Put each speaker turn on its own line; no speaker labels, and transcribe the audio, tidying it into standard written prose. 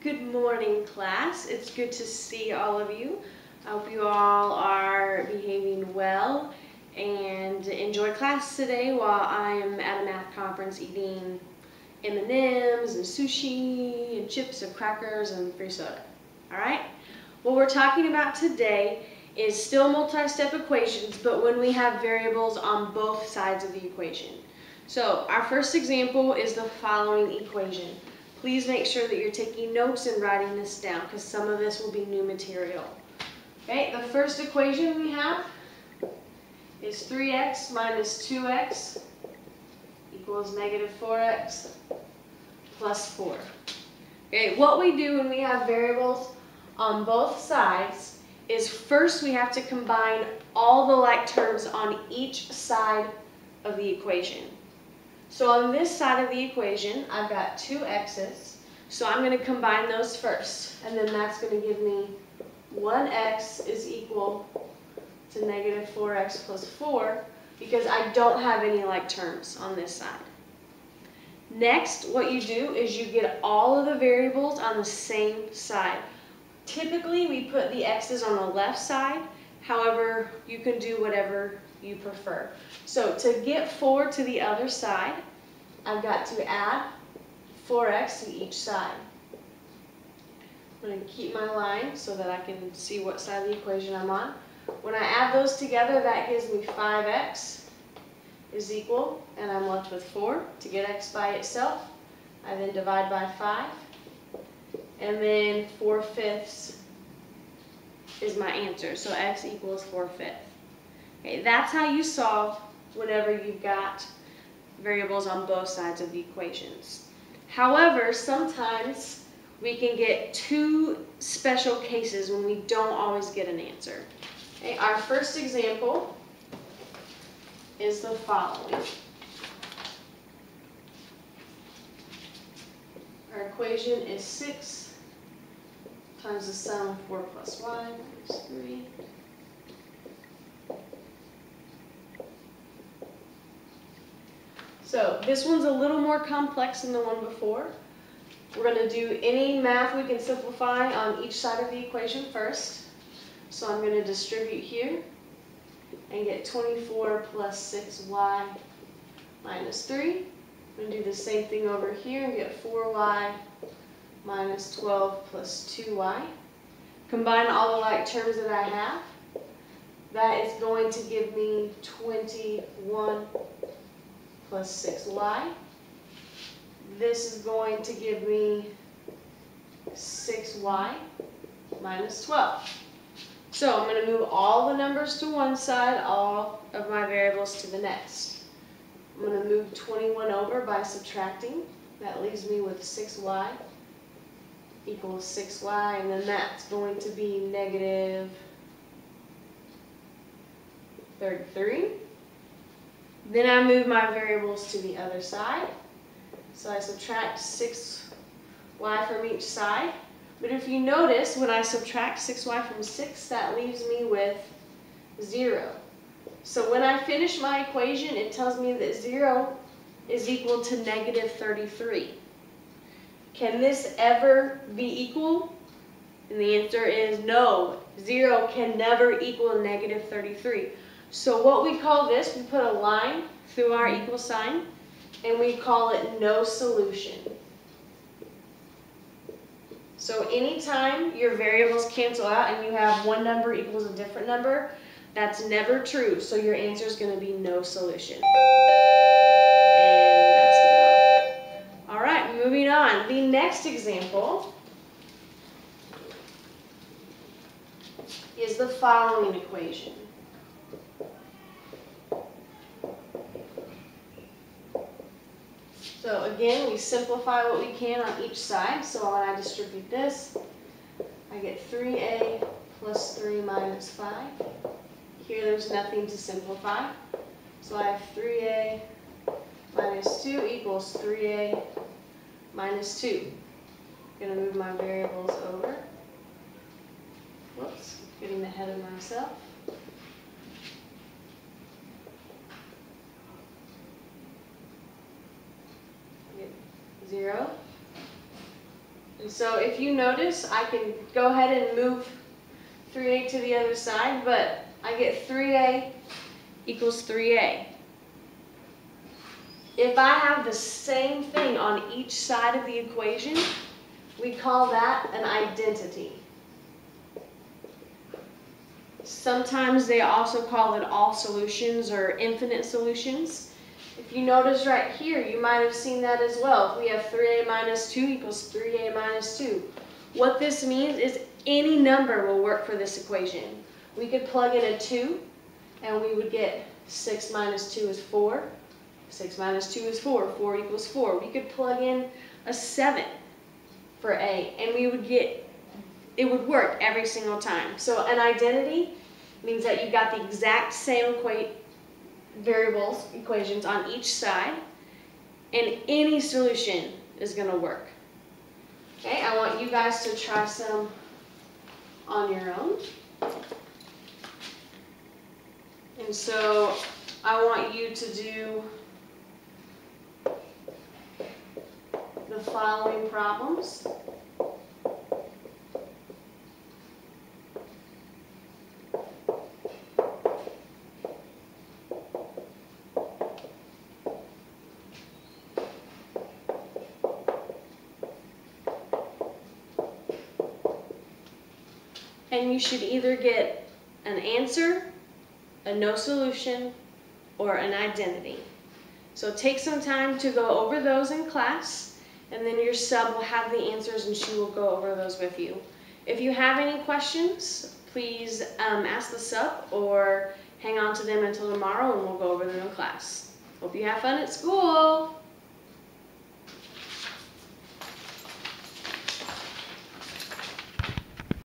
Good morning, class. It's good to see all of you. I hope you all are behaving well and enjoy class today while I am at a math conference eating M&Ms and sushi and chips and crackers and free soda. All right? What we're talking about today is still multi-step equations, but when we have variables on both sides of the equation. So our first example is the following equation. Please make sure that you're taking notes and writing this down because some of this will be new material. Okay, the first equation we have is 3x minus 2x equals negative 4x plus 4. Okay, what we do when we have variables on both sides is first we have to combine all the like terms on each side of the equation. So on this side of the equation, I've got two x's, so I'm going to combine those first, and then that's going to give me 1x is equal to negative 4x plus 4, because I don't have any like terms on this side. Next, what you do is you get all of the variables on the same side. Typically, we put the x's on the left side, however, you can do whatever you prefer. So to get 4 to the other side, I've got to add 4x to each side. I'm going to keep my line so that I can see what side of the equation I'm on. When I add those together, that gives me 5x is equal, and I'm left with 4. To get x by itself, I then divide by 5, and then 4/5 is my answer. So x equals 4/5. Okay, that's how you solve whenever you've got variables on both sides of the equations. However, sometimes we can get two special cases when we don't always get an answer. Okay, our first example is the following. Our equation is 6 times the sum of 4 plus y minus 3. So this one's a little more complex than the one before. We're going to do any math we can simplify on each side of the equation first. So I'm going to distribute here and get 24 plus 6y minus 3. I'm going to do the same thing over here and get 4y minus 12 plus 2y. Combine all the like terms that I have. That is going to give me 21 plus 6y. This is going to give me 6y minus 12. So I'm going to move all the numbers to one side, all of my variables to the next. I'm going to move 21 over by subtracting. That leaves me with 6y equals 6y, and then that's going to be negative 33. Then I move my variables to the other side. So I subtract 6y from each side. But if you notice, when I subtract 6y from 6, that leaves me with 0. So when I finish my equation, it tells me that 0 is equal to negative 33. Can this ever be equal? And the answer is no. 0 can never equal negative 33. So what we call this, we put a line through our equal sign, and we call it no solution. So anytime your variables cancel out and you have one number equals a different number, that's never true. So your answer is going to be no solution. And that's no. All right, moving on. The next example is the following equation. So again, we simplify what we can on each side. So when I distribute this, I get 3a plus 3 minus 5. Here there's nothing to simplify. So I have 3a minus 2 equals 3a minus 2. I'm going to move my variables over. Whoops, getting ahead of myself. 0 And so if you notice, I can go ahead and move 3a to the other side, but I get 3a equals 3a. If I have the same thing on each side of the equation, we call that an identity. Sometimes they also call it all solutions or infinite solutions. If you notice right here, you might have seen that as well. If we have 3a minus 2 equals 3a minus 2. What this means is any number will work for this equation. We could plug in a 2, and we would get 6 minus 2 is 4. 6 minus 2 is 4. 4 equals 4. We could plug in a 7 for a, and we would get, it would work every single time. So an identity means that you've got the exact same variables, equations on each side, and any solution is going to work. Okay, I want you guys to try some on your own. And so I want you to do the following problems. And you should either get an answer, a no solution, or an identity. So take some time to go over those in class, and then your sub will have the answers and she will go over those with you. If you have any questions, please ask the sub or hang on to them until tomorrow and we'll go over them in class. Hope you have fun at school.